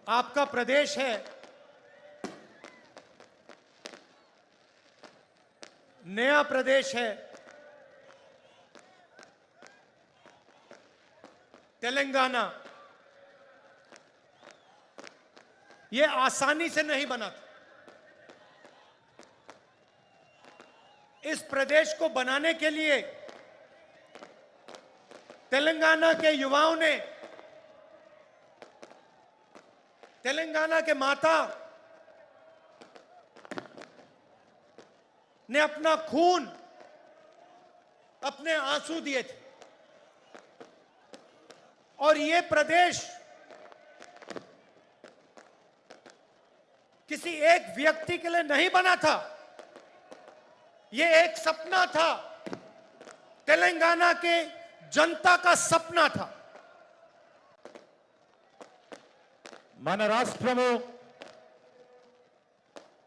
आपका प्रदेश है, नया प्रदेश है, तेलंगाना। यह आसानी से नहीं बना था। इस प्रदेश को बनाने के लिए तेलंगाना के युवाओं ने, तेलंगाना के माता ने अपना खून, अपने आंसू दिए थे। और ये प्रदेश किसी एक व्यक्ति के लिए नहीं बना था, ये एक सपना था, तेलंगाना के जनता का सपना था। మన రాష్ట్రము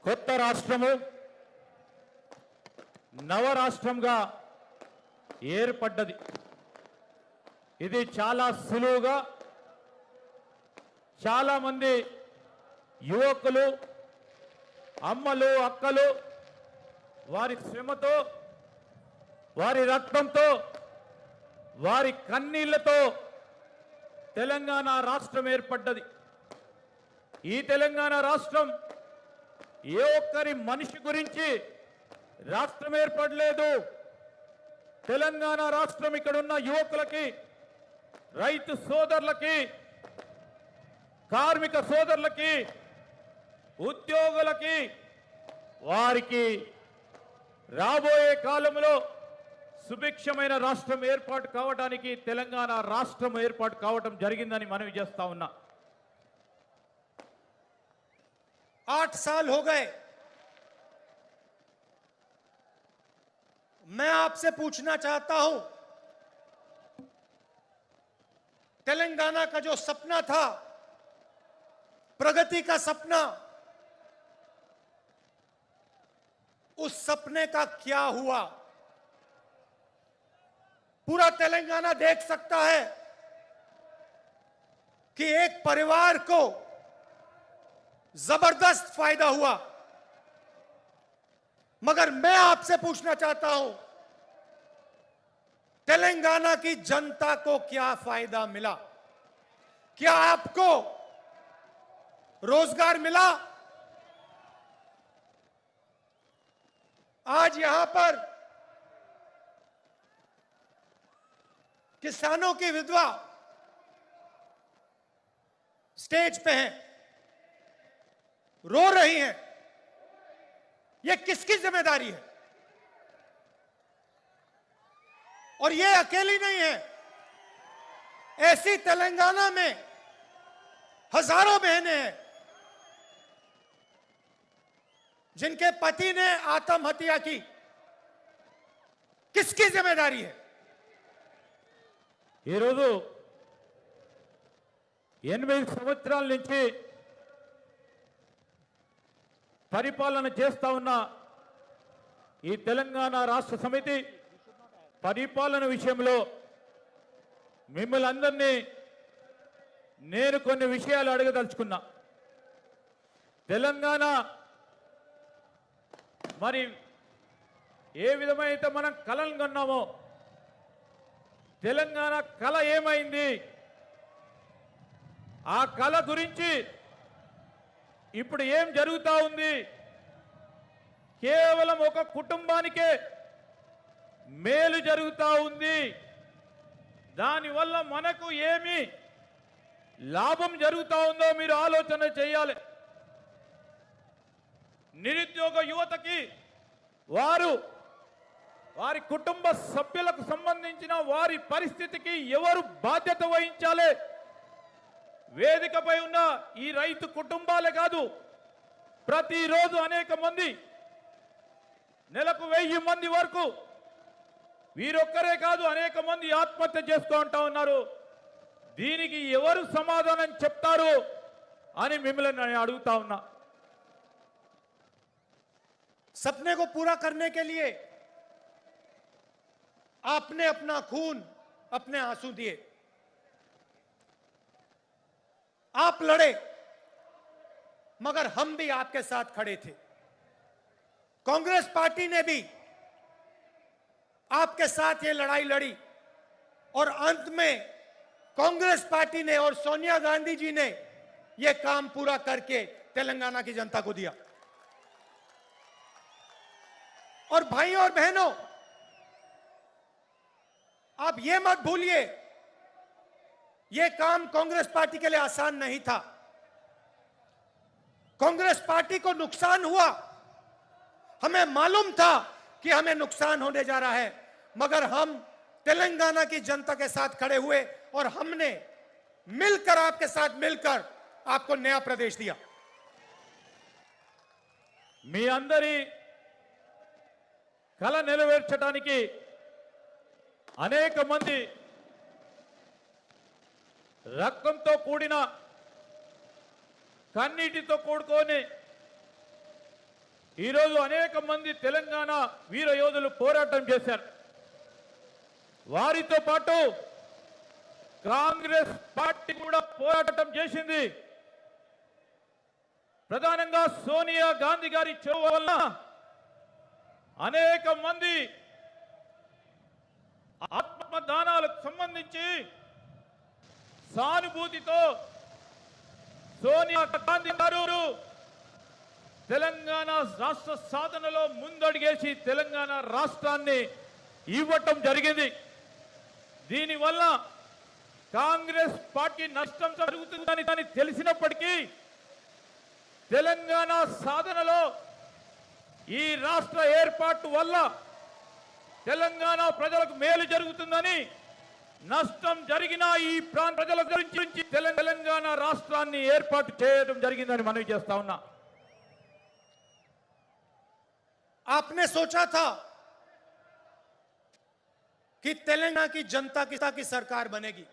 కొత్త రాష్ట్రము నవరాష్ట్రంగా ఏర్పడ్డది. ఇది చాలా సులువుగా చాలా మంది యువకులు, అమ్మలు, అక్కలు వారి శ్రమతో, వారి రక్తంతో, వారి కన్నీళ్లతో తెలంగాణ రాష్ట్రం ఏర్పడ్డది. ఈ తెలంగాణ రాష్ట్రం ఏ ఒక్కరి మనిషి గురించి రాష్ట్రం ఏర్పడలేదు. తెలంగాణ రాష్ట్రం ఇక్కడున్న యువకులకి, రైతు సోదరులకి, కార్మిక సోదరులకి, ఉద్యోగులకి, వారికి రాబోయే కాలంలో సుభిక్షమైన రాష్ట్రం ఏర్పాటు కావడానికి తెలంగాణ రాష్ట్రం ఏర్పాటు కావడం జరిగిందని మనవి చేస్తా ఉన్నా. 8 साल हो गए। मैं आपसे पूछना चाहता हूं, तेलंगाना का जो सपना था, प्रगति का सपना, उस सपने का क्या हुआ? पूरा तेलंगाना देख सकता है कि एक परिवार को जबरदस्त फायदा हुआ, मगर मैं आपसे पूछना चाहता हूं, तेलंगाना की जनता को क्या फायदा मिला? क्या आपको रोजगार मिला? आज यहां पर किसानों की विधवा स्टेज पे हैं, रो रही हैं। यह किसकी जिम्मेदारी है? और यह अकेली नहीं है, ऐसी तेलंगाना में हजारों बहनें हैं जिनके पति ने आत्महत्या की। किसकी जिम्मेदारी है? ఈ రోజు 8 సంవత్సరాల నుంచి పరిపాలన చేస్తా ఉన్న ఈ తెలంగాణ రాష్ట్ర సమితి పరిపాలన విషయంలో మిమ్మల్ని అందరినీ నేను కొన్ని విషయాలు అడగదలుచుకున్నా. తెలంగాణ మరి ఏ విధమైతే మనం కలలు కన్నామో, తెలంగాణ కళ ఏమైంది? ఆ కళ గురించి ఇప్పుడు ఏం జరుగుతా ఉంది? కేవలం ఒక కుటుంబానికే మేలు జరుగుతా ఉంది. దానివల్ల మనకు ఏమి లాభం జరుగుతా ఉందో మీరు ఆలోచన చేయాలి. నిరుద్యోగ యువతకి వారి కుటుంబ సభ్యులకు సంబంధించిన వారి పరిస్థితికి ఎవరు బాధ్యత వహించాలి? వేదికపై ఉన్న ఈ రైతు కుటుంబాలే కాదు, ప్రతిరోజు అనేక మంది, నెలకు 1000 మంది వరకు, వీరొక్కరే కాదు అనేక మంది ఆత్మహత్య చేస్తూ ఉంటా ఉన్నారు. దీనికి ఎవరు సమాధానం చెప్తారు అని మిమ్మల్ని నేను అడుగుతా ఉన్నా. सपने को पूरा करने के लिए आपने अपना खून, अपने आंसू दिए, आप लड़े, मगर हम भी आपके साथ खड़े थे। कांग्रेस पार्टी ने भी आपके साथ ये लड़ाई लड़ी और अंत में कांग्रेस पार्टी ने और सोनिया गांधी जी ने ये काम पूरा करके तेलंगाना की जनता को दिया। और भाइयों और बहनों, आप ये मत भूलिए, ये काम कांग्रेस पार्टी के लिए आसान नहीं था। कांग्रेस पार्टी को नुकसान हुआ, हमें मालूम था कि हमें नुकसान होने जा रहा है, मगर हम तेलंगाना की जनता के साथ खड़े हुए और हमने मिलकर, आपके साथ मिलकर आपको नया प्रदेश दिया। మీ అందరి కల నెరవేర్చడానికి అనేక మంది రక్తంతో కూడిన కన్నీటితో కూడుకొని ఈరోజు అనేక మంది తెలంగాణ వీర యోధులు పోరాటం చేశారు. వారితో పాటు కాంగ్రెస్ పార్టీ కూడా పోరాటం చేసింది. ప్రధానంగా సోనియా గాంధీ గారి చొరవ వల్ల అనేక మంది ఆత్మదానాలకు సంబంధించి సానుభూతితో సోనియా గాంధీ గారు తెలంగాణ రాష్ట్ర సాధనలో ముందడుగేసి తెలంగాణ రాష్ట్రాన్ని ఇవ్వటం జరిగింది. దీనివల్ల కాంగ్రెస్ పార్టీ నష్టం జరుగుతుందని తెలిసినప్పటికీ తెలంగాణ సాధనలో ఈ రాష్ట్ర ఏర్పాటు వల్ల తెలంగాణ ప్రజలకు మేలు జరుగుతుందని, నష్టం జరిగిన ఈ ప్రాంత ప్రజల గురించి తెలంగాణ రాష్ట్రాన్ని ఏర్పాటు చేయడం జరిగిందని మనవి చేస్తా ఉన్నా. आपने सोचा था कि तेलंगाना की जनता की सरकार बनेगी,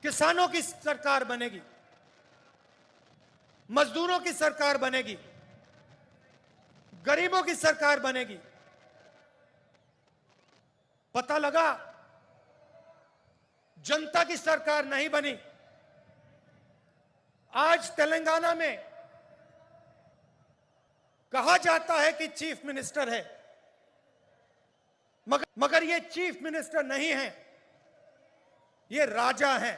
किसानों की सरकार बनेगी, मजदूरों की सरकार बनेगी, गरीबों की सरकार बनेगी। पता लगा जनता की सरकार नहीं बनी। आज तेलंगाना में कहा जाता है कि चीफ मिनिस्टर है, मगर ये चीफ मिनिस्टर नहीं है, ये राजा हैं।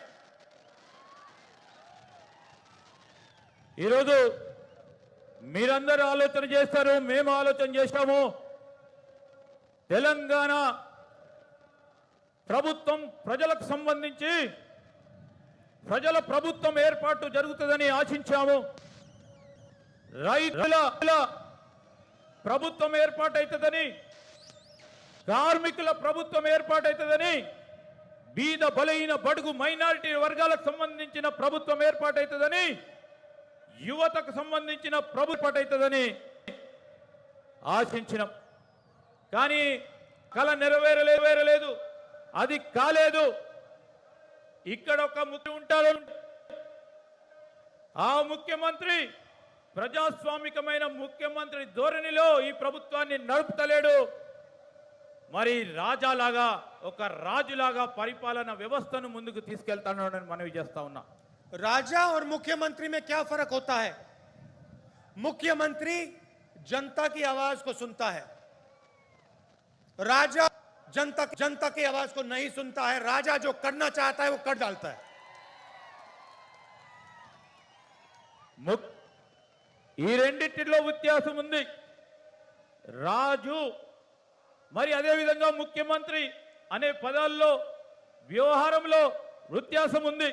ఈరోజు మీరందరూ ఆలోచన చేస్తారు, మేము ఆలోచన చేస్తాము. తెలంగాణ ప్రభుత్వం ప్రజలకు సంబంధించి ప్రజల ప్రభుత్వం ఏర్పాటు జరుగుతుందని ఆశించాము. రైతుల ప్రభుత్వం ఏర్పాటవుతుందని, కార్మికుల ప్రభుత్వం ఏర్పాటవుతుందని, బీద బలహీన బడుగు మైనారిటీ వర్గాలకు సంబంధించిన ప్రభుత్వం ఏర్పాటవుతుందని, యువతకు సంబంధించిన ప్రభుత్వం ఏర్పాటవుతుందని ఆశించినాం. కానీ కల నెరవేరలేదు, అది కాలేదు. ఇక్కడ ఒక ముఖ్యమంత్రి ఉంటాడు, ఆ ముఖ్యమంత్రి ప్రజాస్వామికమైన ముఖ్యమంత్రి ధోరణిలో ఈ ప్రభుత్వాన్ని నడుపుతలేడు. మరి రాజాలాగా, ఒక రాజులాగా పరిపాలన వ్యవస్థను ముందుకు తీసుకెళ్తానని మనవి చేస్తా ఉన్నా. राजा और मुख्यमंत्री में क्या फर्क होता है? मुख्यमंत्री जनता की आवाज को सुनता है, राजा जनता की आवाज को नहीं सुनता है। राजा जो करना चाहता है वो कर डालता है। ఈ రెండిటిలో వ్యత్యాసం ఉంది. రాజు మరి అదే విధంగా ముఖ్యమంత్రి అనే పదాల్లో వ్యవహారంలో వ్యత్యాసం ఉంది.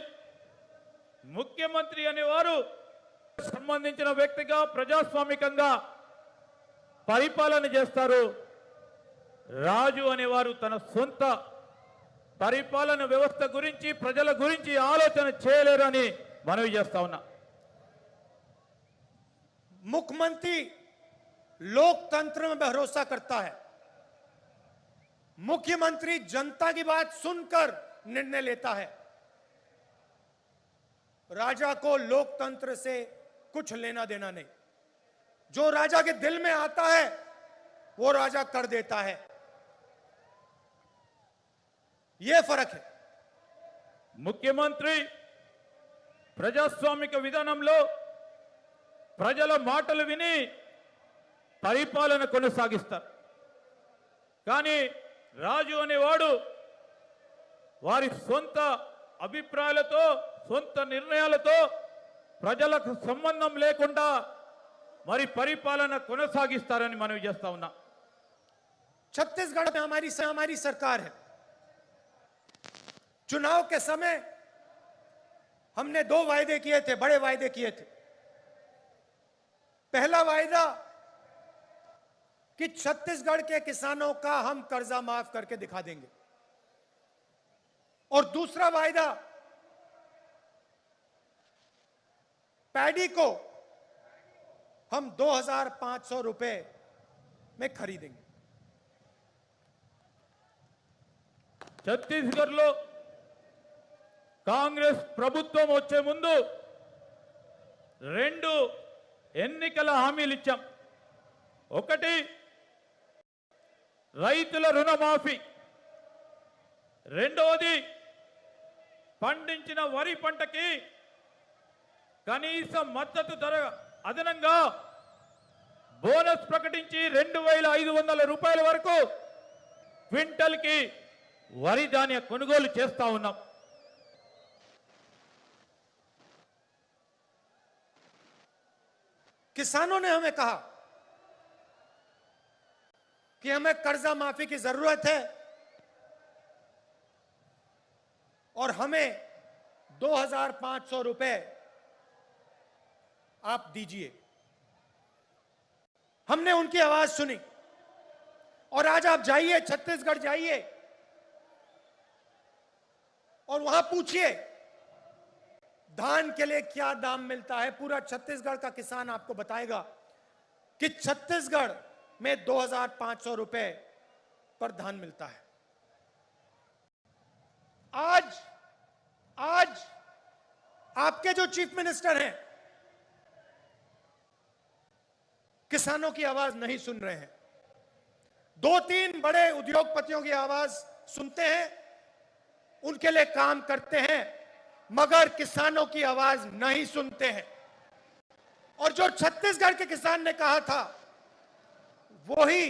ముఖ్యమంత్రి అనేవారు సంబంధించిన వ్యక్తిగా ప్రజాస్వామికంగా పరిపాలన చేస్తారు. రాజు అనేవారు తన సొంత పరిపాలన వ్యవస్థ గురించి, ప్రజల గురించి ఆలోచన చేయలేరు అని మనవి చేస్తా ఉన్నా. मुख्यमंत्री लोकतंत्र में भरोसा करता है। मुख्यमंत्री जनता की बात सुनकर निर्णय लेता है। राजा को लोकतंत्र से कुछ लेना देना नहीं। जो राजा के दिल में आता है वो राजा कर देता है। यह फर्क है। मुख्यमंत्री ప్రజాస్వామిక విధానంలో ప్రజల మాటలు విని పరిపాలన కొనసాగిస్తారు. కానీ రాజు అనేవాడు వారి సొంత అభిప్రాయాలతో సొంత నిర్ణయాలతో ప్రజలకు సంబంధం లేకుండా మరి పరిపాలన కొనసాగిస్తారని మనం చేస్తా ఉన్నాం. छत्तीसगढ़ में हमारी सरकार है. चुनाव के समय हमने 2 वायदे किए थे, बड़े वायदे किए थे. पहला वायदा कि छत्तीसगढ़ के किसानों का हम कर्जा माफ करके दिखा देंगे, और दूसरा वायदा पैडी को हम 2,500 रुपए में खरीदेंगे. ఛత్తీస్గఢ్లో కాంగ్రెస్ ప్రభుత్వం వచ్చే ముందు 2 ఎన్నికల హామీలు ఇచ్చాం. ఒకటి రైతుల రుణమాఫీ, రెండవది పండించిన వరి పంటకి కనీస మద్దతు ధర అదనంగా బోనస్ ప్రకటించి 2,500 రూపాయల వరకు క్వింటల్కి వరి ధాన్య కొనుగోలు చేస్తా ఉన్నాం. किसानों ने हमें कहा कि हमें कर्जा माफी की जरूरत है और हमें 2,500 रुपए आप दीजिए. हमने उनकी आवाज सुनी और आज आप जाइए, छत्तीसगढ़ जाइए और वहां पूछिए धान के लिए क्या दाम मिलता है. पूरा छत्तीसगढ़ का किसान आपको बताएगा कि छत्तीसगढ़ में 2,500 रुपए पर धान मिलता है. आज आपके जो चीफ मिनिस्टर हैं किसानों की आवाज नहीं सुन रहे हैं. 2-3 बड़े उद्योगपतियों की आवाज सुनते हैं, उनके लिए काम करते हैं, मगर किसानों की आवाज नहीं सुनते हैं. और जो छत्तीसगढ़ के किसान ने कहा था वही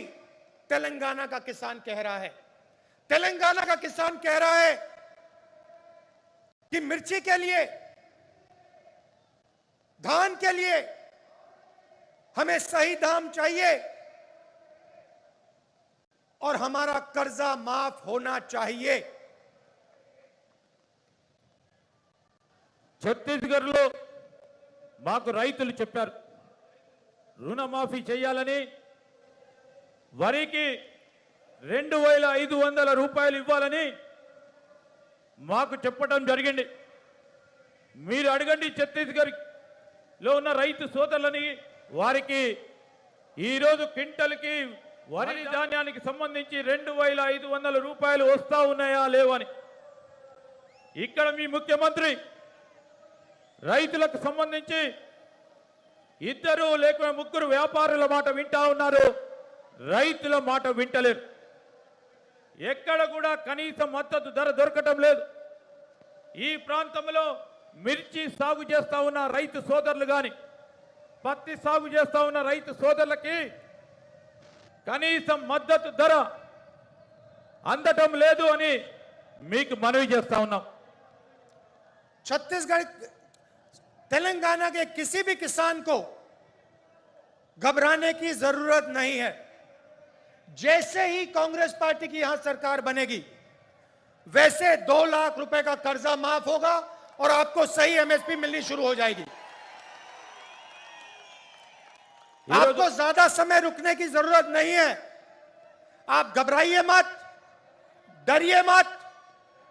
तेलंगाना का किसान कह रहा है. तेलंगाना का किसान कह रहा है कि मिर्ची के लिए, धान के लिए हमें सही दाम चाहिए और हमारा कर्जा माफ होना चाहिए. ఛత్తీస్గఢ్లో మాకు రైతులు చెప్పారు రుణమాఫీ చేయాలని, వరికి 2,500 రూపాయలు ఇవ్వాలని మాకు చెప్పడం జరిగింది. మీరు అడగండి ఛత్తీస్గఢ్లో ఉన్న రైతు సోదరులని, వారికి ఈరోజు క్వింటల్కి వరి ధాన్యానికి సంబంధించి 2,500 రూపాయలు వస్తా ఉన్నాయా లేవని. ఇక్కడ మీ ముఖ్యమంత్రి రైతులకు సంబంధించి 2 లేక 3 వ్యాపారుల మాట వింటా ఉన్నారు, రైతుల మాట వింటలేరు. ఎక్కడ కూడా కనీస మద్దతు ధర దొరకటం లేదు. ఈ ప్రాంతంలో మిర్చి సాగు చేస్తా ఉన్న రైతు సోదరులు కానీ, పత్తి సాగు చేస్తా ఉన్న రైతు సోదరులకి కనీస మద్దతు ధర అందటం లేదు అని మీకు మనవి చేస్తా ఉన్నాం. छत्तीसगढ़, तेलंगाना के किसी भी किसान को घबराने की जरूरत नहीं है. जैसे ही कांग्रेस पार्टी की यहां सरकार बनेगी वैसे 2 लाख रुपए का कर्जा माफ होगा और आपको सही एमएसपी मिलनी शुरू हो जाएगी. आपको ज्यादा समय रुकने की जरूरत नहीं है. आप घबराइए मत, डरिए मत.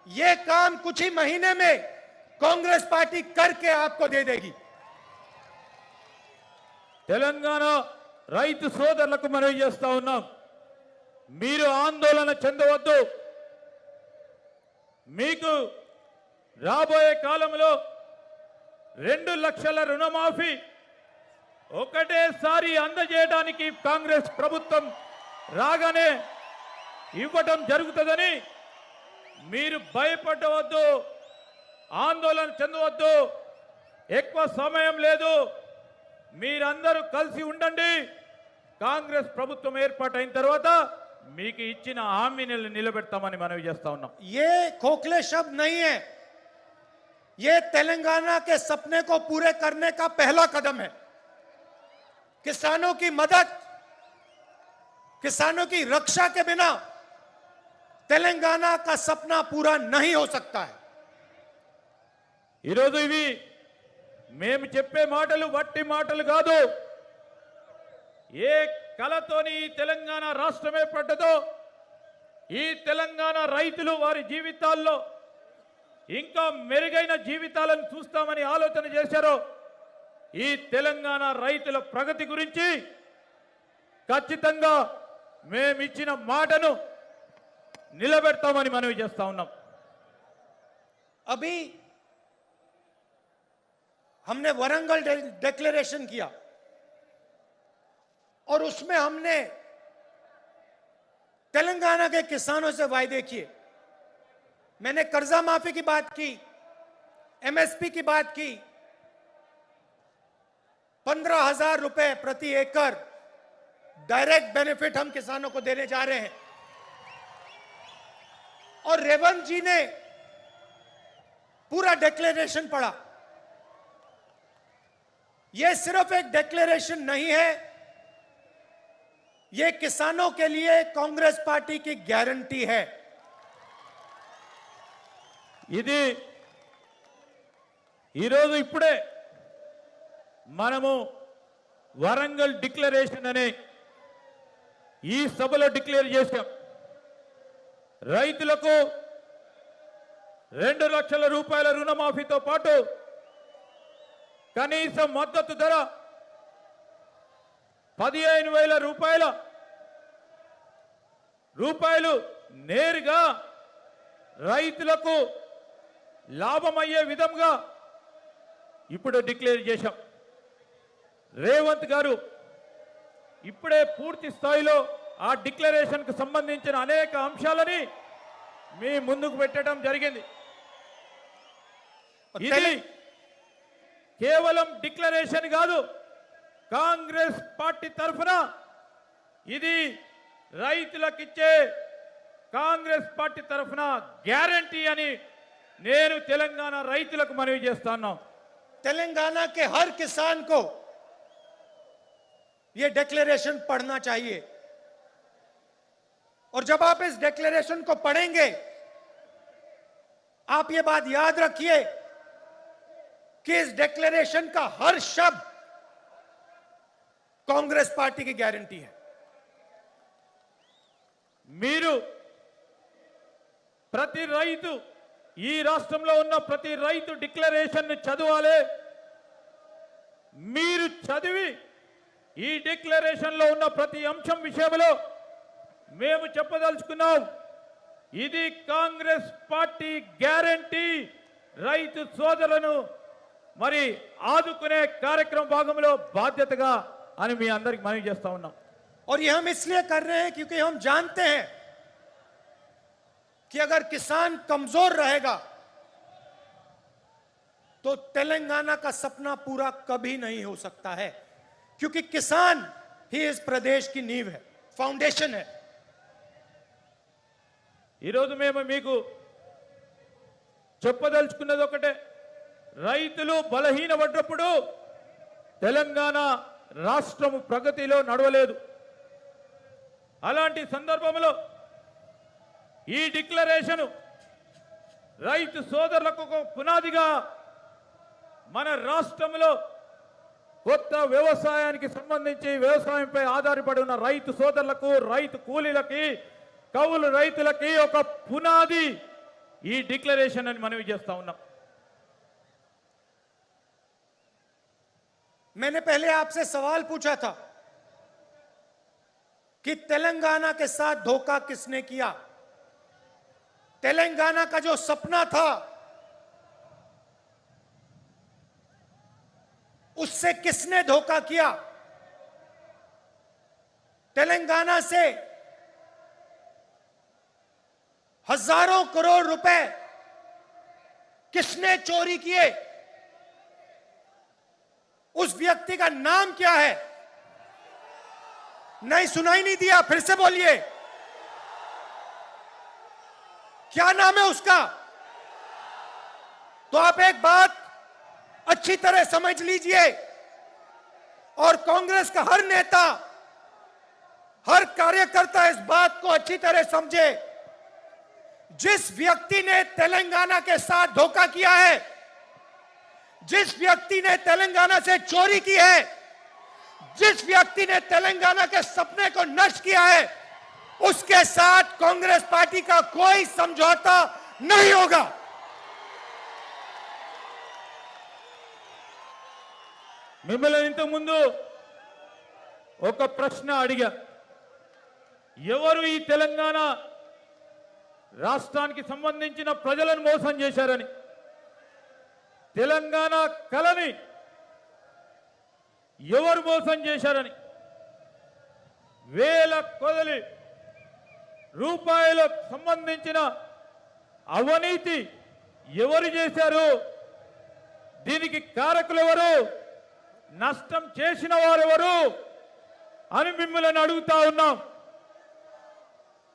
ये काम कुछ ही महीने में कांग्रेस पार्टी करके आपको दे देगी. తెలంగాణ రైతు సోదరులకు మనవి చేస్తా ఉన్నాం, మీరు ఆందోళన చెందవద్దు. మీకు రాబోయే కాలంలో 2 లక్షల రుణమాఫీ ఒకటేసారి అందజేయడానికి కాంగ్రెస్ ప్రభుత్వం రాగానే ఇవ్వటం జరుగుతుందని మీరు భయపడవద్దు, ఆందోళన చెందవద్దు. ఎక్కువ సమయం లేదు, మీరందరూ కలిసి ఉండండి. కాంగ్రెస్ ప్రభుత్వం ఏర్పాటైన తర్వాత మీకు ఇచ్చిన హామీని నిలబెడతామని మనవి చేస్తా ఉన్నాం. ये खोखले शब्द नहीं है, ये तेलंगाना के सपने को पूरे करने का पहला कदम है। किसानों की मदद, किसानों की रक्षा के बिना तेलंगाना का सपना पूरा नहीं हो सकता है। ఈరోజు ఇవి మేము చెప్పే మాటలు వట్టి మాటలు కాదు. ఏ కలతోని ఈ తెలంగాణ రాష్ట్రం ఏర్పడ్డదో, ఈ తెలంగాణ రైతులు వారి జీవితాల్లో ఇంకా మెరుగైన జీవితాలను చూస్తామని ఆలోచన చేశారో, ఈ తెలంగాణ రైతుల ప్రగతి గురించి ఖచ్చితంగా మేమిచ్చిన మాటను నిలబెడతామని మనవి చేస్తా ఉన్నాం. अभी हमने वरंगल डिक्लेरेशन किया और उसमें हमने तेलंगाना के किसानों से वायदे किए। मैंने कर्जा माफी की बात की, एमएसपी की बात की, 15,000 रुपए प्रति एकड़ डायरेक्ट बेनिफिट हम किसानों को देने जा रहे हैं। और रेवंत जी ने पूरा डिक्लेरेशन पढ़ा। यह सिर्फ एक डिक्लेरेशन नहीं है, यह किसानों के लिए कांग्रेस पार्टी की गारंटी है। ఇది ఈరోజు ఇప్పుడే మనము వరంగల్ డిక్లరేషన్ అనే ఈ సభలో డిక్లేర్ చేశాం. రైతులకు 2 లక్షల రూపాయల రుణమాఫీతో పాటు కనీస మద్దతు ధర 15,000 రూపాయలు నేరుగా రైతులకు లాభమయ్యే విధంగా ఇప్పుడు డిక్లేర్ చేశాం. రేవంత్ గారు ఇప్పుడే పూర్తి స్థాయిలో ఆ డిక్లరేషన్ కు సంబంధించిన అనేక అంశాలని మీ ముందుకు పెట్టడం జరిగింది. ఇది కేవలం డిక్లరేషన్ కాదు, కాంగ్రెస్ పార్టీ తరఫున ఇది రైతులకిచ్చే కాంగ్రెస్ పార్టీ తరఫున గ్యారంటీ అని నేను తెలంగాణ రైతులకు మనవి చేస్తాను. तेलंगाना के हर किसान को यह डिक्लेरेशन पढ़ना चाहिए और जब आप इस डिक्लेरेशन को पढ़ेंगे, आप यह बात याद रखिए कि इस डिक्लेरेशन का हर शब्द कांग्रेस पार्टी की गारंटी है। మీరు ప్రతి రైతు, ఈ రాష్ట్రంలో ఉన్న ప్రతి రైతు డిక్లరేషన్ ని చదవాలి. మీరు చదివి ఈ డిక్లరేషన్ లో ఉన్న ప్రతి అంశం విషయంలో మేము చెప్పదలుచుకున్నాం, ఇది కాంగ్రెస్ పార్టీ గ్యారంటీ. రైతు సోదరులను మరి ఆదుకునే కార్యక్రమ భాగంలో బాధ్యతగా అని మీ అందరికి మనవి చేస్తా ఉన్నాం. और ये हम इसलिए कर रहे हैं क्योंकि हम जानते हैं कि अगर किसान कमजोर रहेगा तो तेलंगाना का सपना पूरा कभी नहीं हो सकता है, क्योंकि किसान ही इस प्रदेश की नींव है, फाउंडेशन है। ఈరోజు మేము మీకు చెప్పదలుచుకున్నది ఒకటే, రైతులు బలహీనపడ్డప్పుడు తెలంగాణ రాష్ట్రం ప్రగతిలో నడవలేదు. అలాంటి సందర్భంలో ఈ డిక్లరేషన్ రైతు సోదరులకు ఒక పునాదిగా మన రాష్ట్రంలో కొత్త వ్యవసాయానికి సంబంధించి వ్యవసాయంపై ఆధారపడి ఉన్న రైతు సోదరులకు, రైతు కూలీలకి, కౌలు రైతులకి ఒక పునాది ఈ డిక్లరేషన్ అని మనవి చేస్తా ఉన్నాం. मैंने पहले आपसे सवाल पूछा था कि तेलंगाना के साथ धोखा किसने किया। तेलंगाना का जो सपना था उससे किसने धोखा किया। तेलंगाना से हजारों करोड़ रुपए किसने चोरी किए। उस व्यक्ति का नाम क्या है? नहीं, सुनाई नहीं दिया, फिर से बोलिए, क्या नाम है उसका? तो आप एक बात अच्छी तरह समझ लीजिए और कांग्रेस का हर नेता, हर कार्यकर्ता इस बात को अच्छी तरह समझे। जिस व्यक्ति ने तेलंगाना के साथ धोखा किया है, जिस व्यक्ति ने तेलंगाना से चोरी की है, जिस व्यक्ति ने तेलंगाना के सपने को नष्ट किया है, उसके साथ कांग्रेस पार्टी का कोई समझौता नहीं होगा। మిమ్మల్ని ఇంతకు ముందు ఒక ప్రశ్న అడిగా, ఎవరు ఈ తెలంగాణ రాష్ట్రానికి సంబంధించిన ప్రజలను మోసం చేశారని. తెలంగాణ కళని ఎవరు మోసం చేశారని, వేల కొలది రూపాయలకు సంబంధించిన అవినీతి ఎవరు చేశారు, దీనికి కారకులు ఎవరు, నష్టం చేసిన వారెవరు అని మిమ్మల్ని అడుగుతా ఉన్నాం.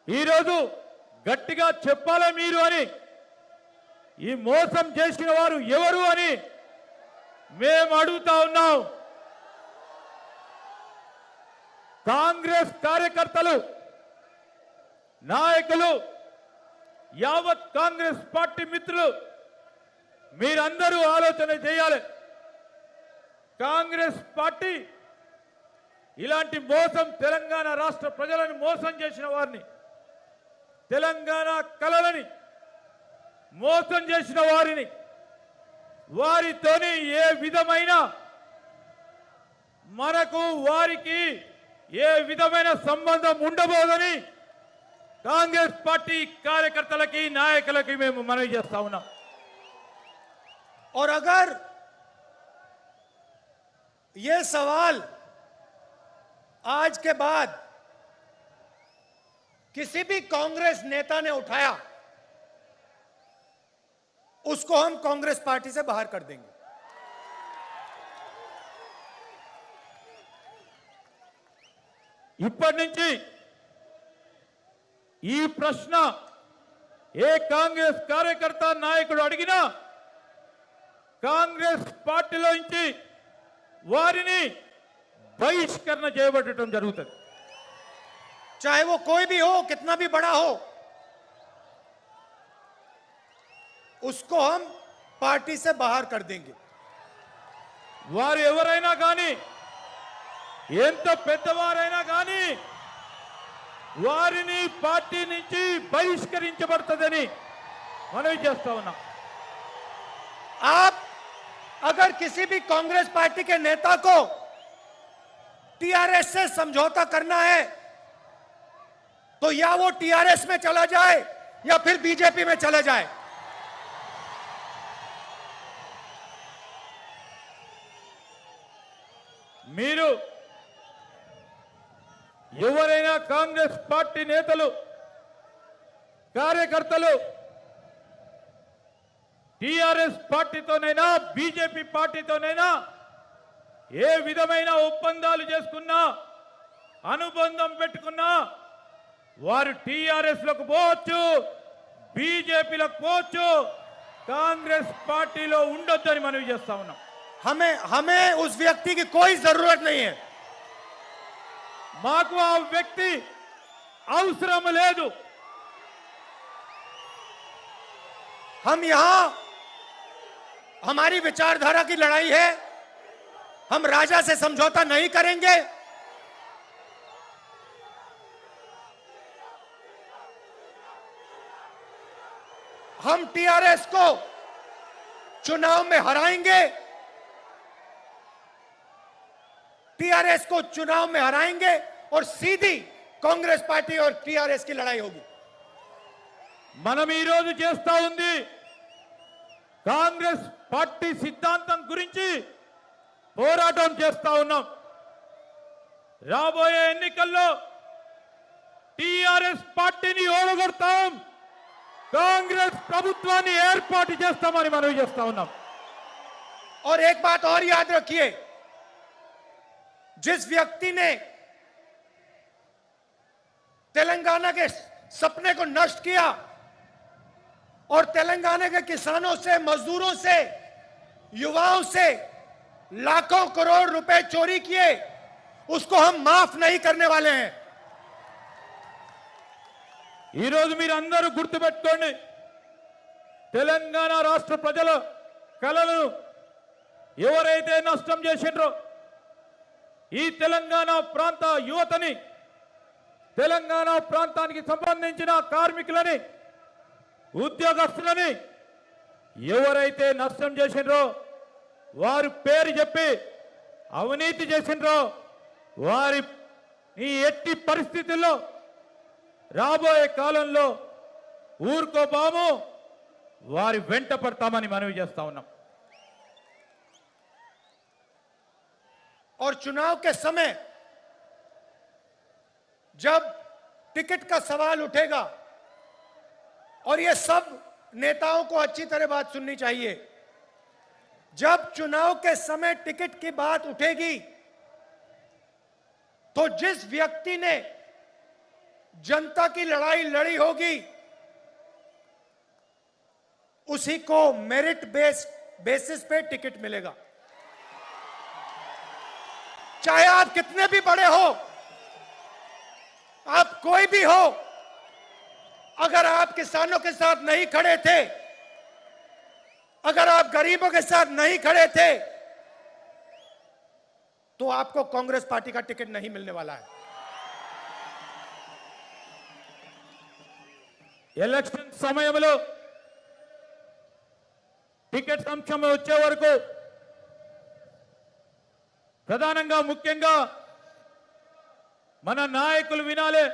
ఈరోజు గట్టిగా చెప్పాలి మీరు అని, ఈ మోసం చేసిన వారు ఎవరు అని మేము అడుగుతా ఉన్నాం. కాంగ్రెస్ కార్యకర్తలు, నాయకులు, యావత్ కాంగ్రెస్ పార్టీ మిత్రులు మీరందరూ ఆలోచన చేయాలి. కాంగ్రెస్ పార్టీ ఇలాంటి మోసం, తెలంగాణ రాష్ట్ర ప్రజలను మోసం చేసిన వారిని, తెలంగాణ కళలని మోసం చేసిన వారిని, వారితోని ఏ విధమైన మనకు వారికి ఏ విధమైన సంబంధం ఉండబోదని కాంగ్రెస్ పార్టీ కార్యకర్తలకి, నాయకులకి మేము మనవి చేస్తా ఉన్నాం. और अगर ये सवाल आज के बाद किसी भी कांग्रेस नेता ने उठाया, उसको हम कांग्रेस पार्टी से बाहर कर देंगे. ఇప్పటి నుంచి ఈ ప్రశ్న ఏ కాంగ్రెస్ కార్యకర్త, నాయకుడు అడిగినా కాంగ్రెస్ పార్టీలో నుంచి వారిని బహిష్కరణ చేయబడటం జరుగుతుంది. चाहे वो कोई भी हो, कितना भी बड़ा हो, उसको हम पार्टी से बाहर कर देंगे. వారు ఎవరైనా కానీ, ఎంత పెద్దవారైనా కానీ వారిని పార్టీ నుంచి బహిష్కరించబడుతుందని మనవి చేస్తా ఉన్నాం. आप अगर किसी भी कांग्रेस पार्टी के नेता को टीआरएस से समझौता करना है तो या वो टीआरएस में चला जाए या फिर बीजेपी में चले जाए. మీరు ఎవరైనా కాంగ్రెస్ పార్టీ నేతలు, కార్యకర్తలు టీఆర్ఎస్ పార్టీతోనైనా బీజేపీ పార్టీతోనైనా ఏ విధమైన ఒప్పందాలు చేసుకున్నా, అనుబంధం పెట్టుకున్నా వారు టీఆర్ఎస్ లకు పోవచ్చు, బీజేపీలకు పోవచ్చు, కాంగ్రెస్ పార్టీలో ఉండొద్దని మనవి చేస్తా ఉన్నాం. हमें उस व्यक्ति की कोई जरूरत नहीं है. మాకు ఆ వ్యక్తి అవసరం లేదు. हम यहां हमारी विचारधारा की लड़ाई है. हम राजा से समझौता नहीं करेंगे. हम टीआरएस को चुनाव में हराएंगे. टीआरएस को चुनाव में हराएंगे और सीधी कांग्रेस पार्टी और टीआरएस की लड़ाई होगी. మనం ఈ రోజు చేస్తా ఉంది కాంగ్రెస్ పార్టీ సిద్ధాంతం గురించి పోరాటం చేస్తా ఉన్నాం. రాబోయే ఎన్నికల్లో టీఆర్ఎస్ పార్టీని ఓడగొడతాం, కాంగ్రెస్ ప్రభుత్వాన్ని ఏర్పాటు చేస్తామని మనవి చేస్తా ఉన్నాం. और एक बात और याद रखिए, जिस व्यक्ति ने तेलंगाना के सपने को नष्ट किया और तेलंगाना के किसानों से, मजदूरों से, युवाओं से लाखों करोड़ रुपए चोरी किए, उसको हम माफ नहीं करने वाले हैं। ఈ రోజు మీరు అందరూ గుర్తుపెట్టుకోండి, తెలంగాణ రాష్ట్ర ప్రజల కలలను ఎవరైతే నష్టం చేసిండ్రో, ఈ తెలంగాణ ప్రాంత యువతని, తెలంగాణ ప్రాంతానికి సంబంధించిన కార్మికులని, ఉద్యోగస్తులని ఎవరైతే నష్టం చేసిండ్రో, వారి పేరు చెప్పి అవినీతి చేసిండ్రో, వారి ఈ ఎట్టి పరిస్థితుల్లో రాబోయే కాలంలో ఊరుకోబాము, వారి వెంట పడతామని మనవి చేస్తా ఉన్నాం। और चुनाव के समय जब टिकट का सवाल उठेगा, और ये सब नेताओं को अच्छी तरह बात सुननी चाहिए, जब चुनाव के समय टिकट की बात उठेगी तो जिस व्यक्ति ने जनता की लड़ाई लड़ी होगी उसी को मेरिट बेसिस पे टिकट मिलेगा। चाहे आप कितने भी बड़े हो, आप कोई भी हो, अगर आप किसानों के साथ नहीं खड़े थे, अगर आप गरीबों के साथ नहीं खड़े थे, तो आपको कांग्रेस पार्टी का टिकट नहीं मिलने वाला है। ఎలక్షన్ సమయంలో టికెట్ అంశం వచ్చే వరకు ప్రధానంగా ముఖ్యంగా మన నాయకులు వినాలే,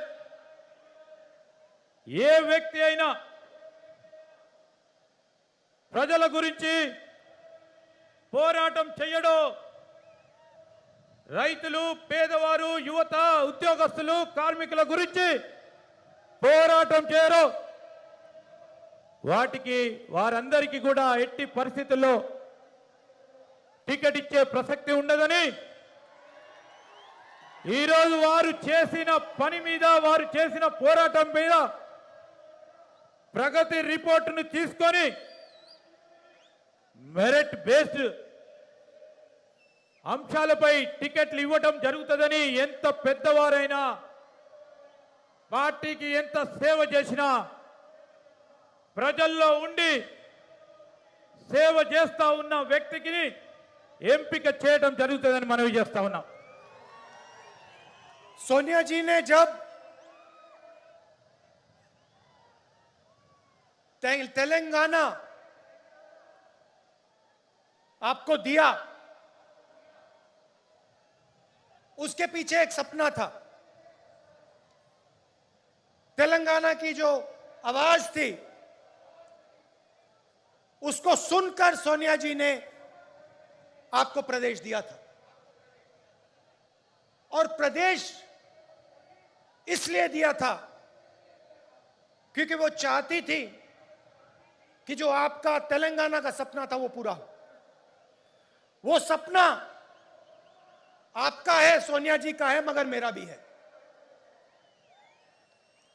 ఏ వ్యక్తి అయినా ప్రజల గురించి పోరాటం చేయడో, రైతులు, పేదవారు, యువత, ఉద్యోగస్తులు, కార్మికుల గురించి పోరాటం చేయరు, వాటికి వారందరికీ కూడా ఎట్టి పరిస్థితుల్లో టికెట్ ఇచ్చే ప్రసక్తి ఉండదని ఈరోజు వారు చేసిన పని మీద, వారు చేసిన పోరాటం మీద ప్రగతి రిపోర్టును తీసుకొని మెరిట్ బేస్డ్ అంశాలపై టికెట్లు ఇవ్వడం జరుగుతుందని, ఎంత పెద్దవారైనా, పార్టీకి ఎంత సేవ చేసినా, ప్రజల్లో ఉండి సేవ చేస్తా ఉన్న వ్యక్తికి ఎంపిక చేయడం జరుగుతుందని మనవి చేస్తా ఉన్నాం। सोनिया जी ने जब तेलंगाना आपको दिया, उसके पीछे एक सपना था। तेलंगाना की जो आवाज थी उसको सुनकर सोनिया जी ने आपको प्रदेश दिया था, और प्रदेश इसलिए दिया था क्योंकि वो चाहती थी कि जो आपका तेलंगाना का सपना था वो पूरा हो। वो सपना आपका है, सोनिया जी का है, मगर मेरा भी है,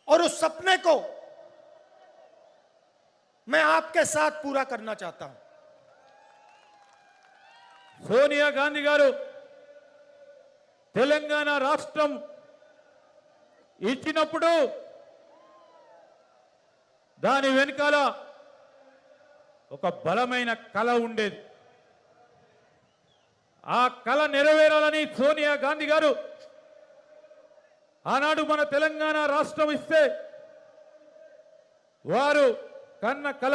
और उस सपने को मैं आपके साथ पूरा करना चाहता हूं। సోనియా గాంధీ గారు తెలంగాణ రాష్ట్రం ఇచ్చినప్పుడు దాని వెనకాల ఒక బలమైన కల ఉండేది। ఆ కల నెరవేరాలని సోనియా గాంధీ గారు ఆనాడు మన తెలంగాణ రాష్ట్రం ఇస్తే వారు కన్న కల,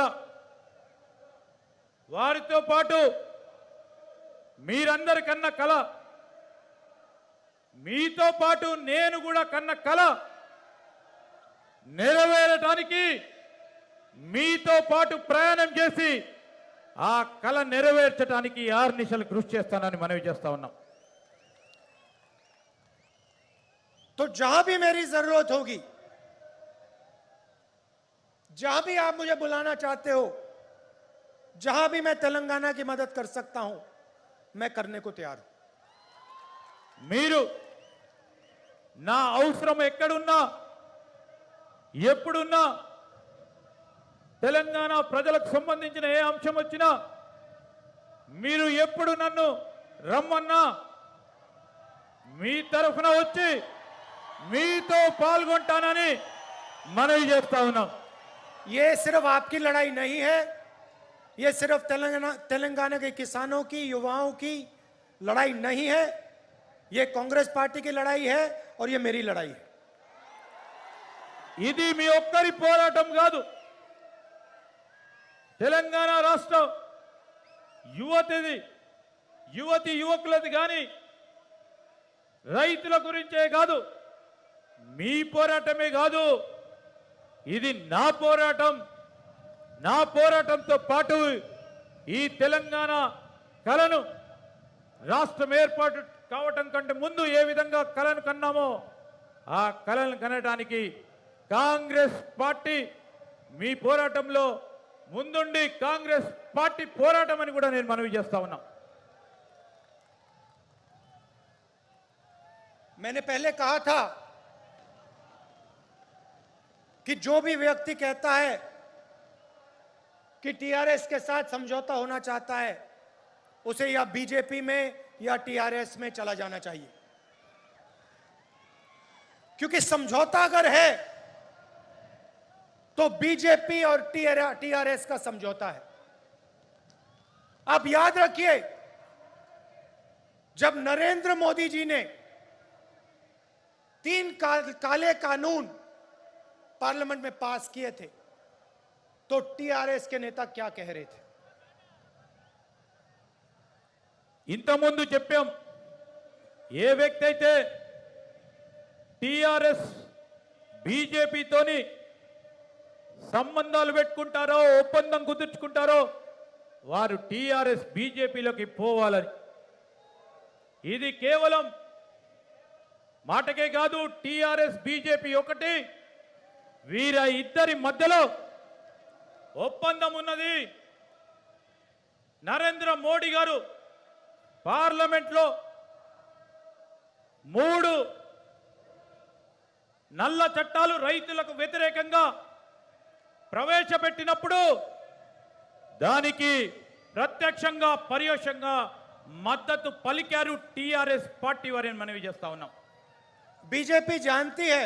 వారితో పాటు మీరందరి కన్న కల, మీతో పాటు నేను కూడా కన్న కల నెరవేరడానికి మీతో పాటు ప్రయాణం చేసి ఆ కల నెరవేర్చడానికి ఆర్నిశలు కృషి చేస్తానని మనవి చేస్తా ఉన్నాం। तो जहां भी मेरी जरूरत होगी, जहां भी आप मुझे बुलाना चाहते हो, जहां भी मैं तेलंगाना की मदद कर सकता हूं, मैं करने को तैयार हूं। మీరు నా అవసరం ఎక్కడున్నా ఎప్పుడున్నా తెలంగాణ ప్రజలకు సంబంధించిన ఏ అంశం వచ్చినా మీరు ఎప్పుడు నన్ను రమ్మన్నా మీ తరఫున వచ్చి మీతో పాల్గొంటానని మనవి చేస్తా ఉన్నాం. ये सिर्फ आपकी लड़ाई नहीं है, ये सिर्फ तेलंगाना के किसानों की, युवाओं की लड़ाई नहीं है, ये कांग्रेस पार्टी की लड़ाई है और ये मेरी लड़ाई है. ఇది మీ ఒక్కరి పోరాటం కాదు. తెలంగాణ రాష్ట్ర యువతి యువకులది కానీ రైతుల గురించే కాదు, మీ పోరాటమే కాదు, ఇది నా పోరాటం. నా పోరాటంతో పాటు ఈ తెలంగాణ కలను రాష్ట్రం ఏర్పాటు కావటం కంటే ముందు ఏ విధంగా కలను కన్నామో ఆ కలను కనడానికి కాంగ్రెస్ పార్టీ మీ పోరాటంలో ముందుండి కాంగ్రెస్ పార్టీ పోరాటం అని కూడా నేను మనవి చేస్తా ఉన్నా. मैंने पहले कहा था कि जो भी व्यक्ति कहता है कि टीआरएस के साथ समझौता होना चाहता है उसे या बीजेपी में या टीआरएस में चला जाना चाहिए, क्योंकि समझौता अगर है तो बीजेपी और टीआरएस का समझौता है. आप याद रखिए, जब नरेंद्र मोदी जी ने 3 काले कानून पार्लियामेंट में पास किए थे तो टीआरएस के नेता क्या कह रहे थे? ఇంతకుముందు చెప్పాం, ఏ వ్యక్తి అయితే టీఆర్ఎస్ బీజేపీతోని సంబంధాలు పెట్టుకుంటారో ఒప్పందం కుదుర్చుకుంటారో వారు టీఆర్ఎస్ బీజేపీలోకి పోవాలని. ఇది కేవలం మాటకే కాదు, టీఆర్ఎస్ బీజేపీ ఒకటి, వీర ఇద్దరి మధ్యలో ఒప్పందం ఉన్నది. నరేంద్ర మోడీ గారు పార్లమెంట్లో 3 నల్ల చట్టాలు రైతులకు వ్యతిరేకంగా ప్రవేశపెట్టినప్పుడు దానికి ప్రత్యక్షంగా పరోక్షంగా మద్దతు పలికారు టీఆర్ఎస్ పార్టీ వారిని మనవి చేస్తా ఉన్నాం. बीजेपी जानती है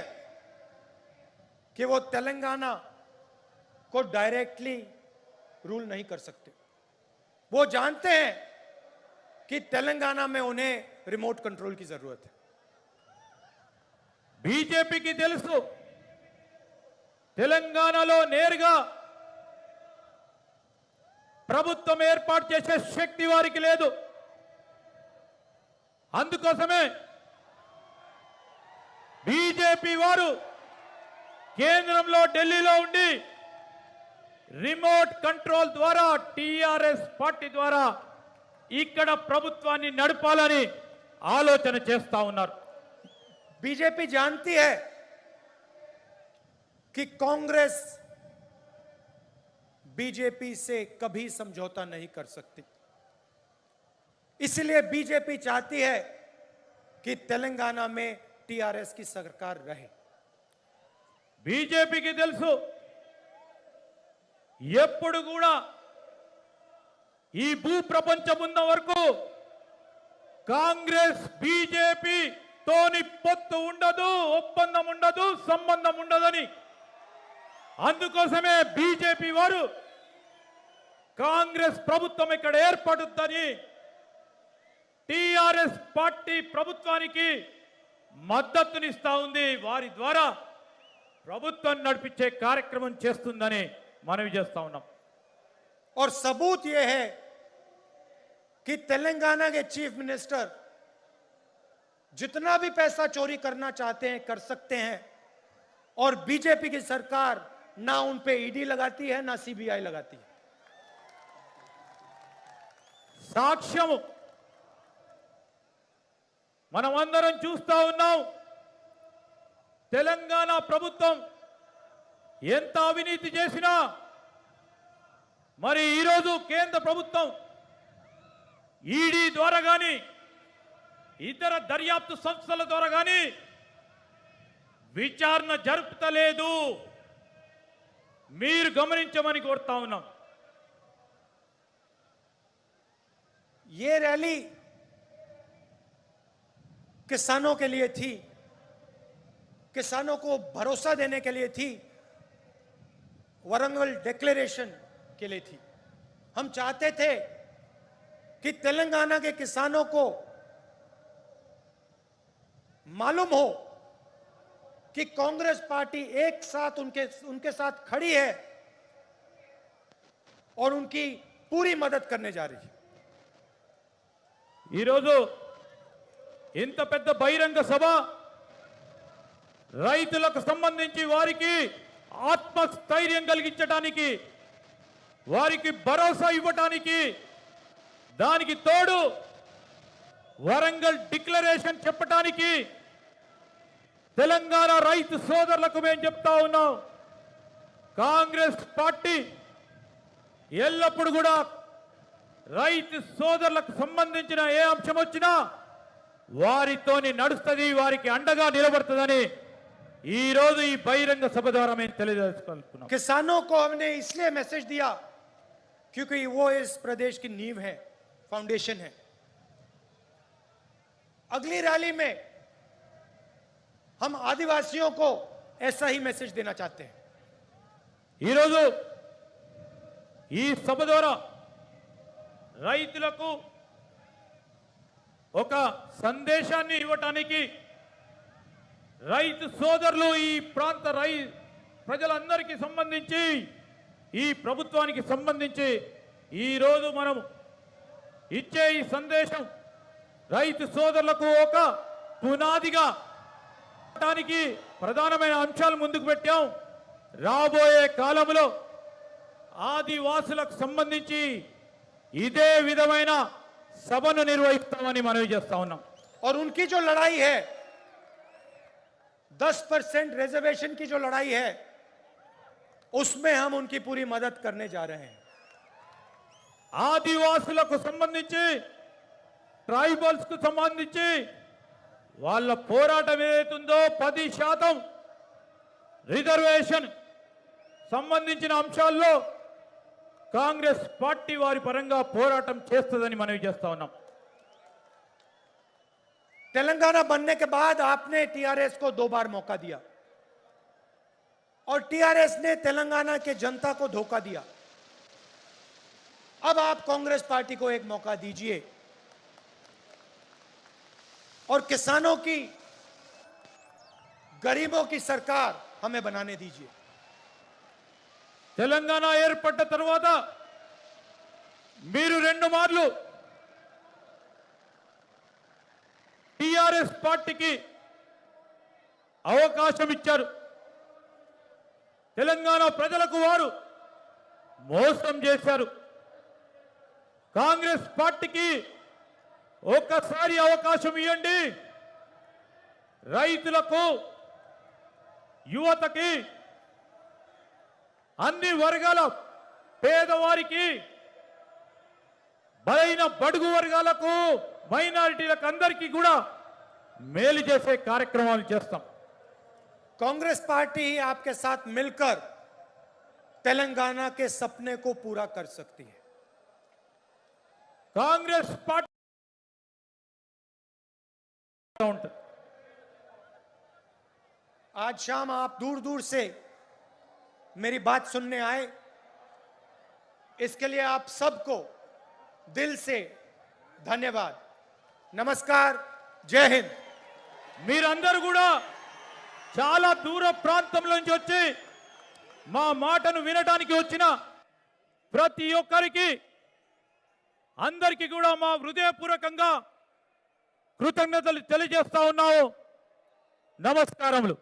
कि वो तेलंगाना को डायरेक्टली रूल नहीं कर सकते. वो जानते हैं कि तेलंगाना में उन्हें रिमोट कंट्रोल की जरूरत है. బీజేపీకి తెలుసు తెలంగాణలో నేరుగా ప్రభుత్వం ఏర్పాటు చేసే శక్తి వారికి లేదు. అందుకోసమే బీజేపీ వారు కేంద్రంలో ఢిల్లీలో ఉండి రిమోట్ కంట్రోల్ ద్వారా టీఆర్ఎస్ పార్టీ ద్వారా ఇక్కడ ప్రభుత్వాన్ని నడపాలని ఆలోచన చేస్తా ఉన్నారు. बीजेपी जानती है कि कांग्रेस बीजेपी से कभी समझौता नहीं कर सकती. इसलिए बीजेपी चाहती है कि तेलंगाना में टीआरएस की सरकार रहे. బీజేపీకి తెలుసు ఎప్పుడు కూడా ఈ భూ ప్రపంచం ఉన్న వరకు కాంగ్రెస్ బీజేపీ తోని పొత్తు ఉండదు, ఒప్పందం ఉండదు, సంబంధం ఉండదని. అందుకోసమే బీజేపీ వారు కాంగ్రెస్ ప్రభుత్వం ఇక్కడ ఏర్పడుతుందని టీఆర్ఎస్ పార్టీ ప్రభుత్వానికి మద్దతునిస్తా ఉంది. వారి ద్వారా ప్రభుత్వం నడిపించే కార్యక్రమం చేస్తుందని మనవి చేస్తా ఉన్నాం. और सबूत यह है कि तेलंगाना के चीफ मिनिस्टर जितना भी पैसा चोरी करना चाहते हैं कर सकते हैं, और बीजेपी की सरकार ना उन पे ईडी लगाती है ना सीबीआई लगाती है. సాక్ష్యము మనమందరం చూస్తా ఉన్నాం. తెలంగాణ ప్రభుత్వం ఎంత అవినీతి చేసినా మరి ఈరోజు కేంద్ర ప్రభుత్వం ఈడీ ద్వారా కానీ ఇతర దర్యాప్తు సంస్థల ద్వారా కానీ విచారణ జరుపుతలేదు. మీరు గమనించమని కోరుతా ఉన్నాం. ये रैली किसानों के लिए थी, किसानों को भरोसा देने के लिए थी, वरंगल डिक्लेरेशन के लिए थी. हम चाहते थे कि तेलंगाना के किसानों को मालूम हो कि कांग्रेस पार्टी एक साथ उनके साथ खड़ी है और उनकी पूरी मदद करने जा रही है. ఈరోజు ఇంత పెద్ద బహిరంగ సభ రైతులకు సంబంధించి వారికి ఆత్మస్థైర్యం కలిగించడానికి, వారికి భరోసా ఇవ్వడానికి, దానికి తోడు వరంగల్ డిక్లరేషన్ చెప్పడానికి తెలంగాణ రైతు సోదరులకు మేము చెప్తా ఉన్నాం. కాంగ్రెస్ పార్టీ ఎల్లప్పుడూ కూడా రైతు సోదరులకు సంబంధించిన ఏ అంశం వచ్చినా వారితోని నడుస్తుంది, వారికి అండగా నిలబడుతుందని ఈ రోజు ఈ బహిరంగ సభ ద్వారా మేము తెలియజేసుకుంటున్నాం. किसानों को हमने इसलिए मैसेज दिया क्योंकि वो इस प्रदेश की नींव है, फाउंडेशन है. अगली रैली में हम आदिवासियों को ऐसा ही मैसेज देना चाहते हैं. ఈ రోజు ఈ సభ ద్వారా రైతులకు ఒక సందేశాన్ని ఇవ్వటానికి, రైతు సోదరులు ఈ ప్రాంత ప్రజలందరికీ సంబంధించి, ఈ ప్రభుత్వానికి సంబంధించి ఈ రోజు మనం ఇచ్చే ఈ సందేశం రైతు సోదరులకు ఒక పునాదిగా ప్రధానమైన అంశాలు ముందుకు పెట్టాం. రాబోయే కాలంలో ఆదివాసులకు సంబంధించి ఇదే విధమైన సభను నిర్వహిస్తామని మనవి చేస్తా ఉన్నాం. और उनकी जो लड़ाई है, 10% रिजर्वेशन की जो लड़ाई है, उसमें हम उनकी पूरी मदद करने जा रहे हैं. ఆదివాసులకు సంబంధించి, ట్రైబల్స్ కు సంబంధించి వాళ్ళ పోరాటం ఏదైతుందో 10% రిజర్వేషన్ సంబంధించిన అంశాల్లో కాంగ్రెస్ పార్టీ వారి పరంగా పోరాటం చేస్తుందని మనవి చేస్తా ఉన్నాం. तेलंगाना बनने के बाद आपने टीआरएस को 2 बार मौका दिया और टीआरएस ने तेलंगाना के जनता को धोखा दिया. अब आप कांग्रेस पार्टी को एक मौका दीजिए और किसानों की, गरीबों की सरकार हमें बनाने दीजिए. తెలంగాణ ఏర్పడ్డ తర్వాత మీరు 2 మార్లు టిఆర్ఎస్ పార్టీకి అవకాశం ఇచ్చారు. తెలంగాణ ప్రజలకు వారు మోసం చేశారు. కాంగ్రెస్ పార్టీకి ఒక్కసారి అవకాశం ఇవ్వండి. రైతులకు, యువతకి, అన్ని వర్గాల పేదవారికి, బలైన బడుగు వర్గాలకు, మైనారిటీలకు అందరికీ కూడా మేలు చేసే కార్యక్రమాలు చేస్తాం. कांग्रेस पार्टी ही आपके साथ मिलकर तेलंगाना के सपने को पूरा कर सकती है. కాంగ్రెస్ పార్టీ आज शाम आप दूर दूर से मेरी बात सुनने आए, इसके लिए आप सबको दिल से धन्यवाद. नमस्कार, जय हिंद. మీరందరూ కూడా చాలా దూర ప్రాంతం నుంచి వచ్చి మా మాటను వినడానికి వచ్చిన ప్రతి ఒక్కరికి, అందరికీ కూడా మా హృదయపూర్వకంగా కృతజ్ఞతలు తెలియజేస్తా ఉన్నాము. నమస్కారములు.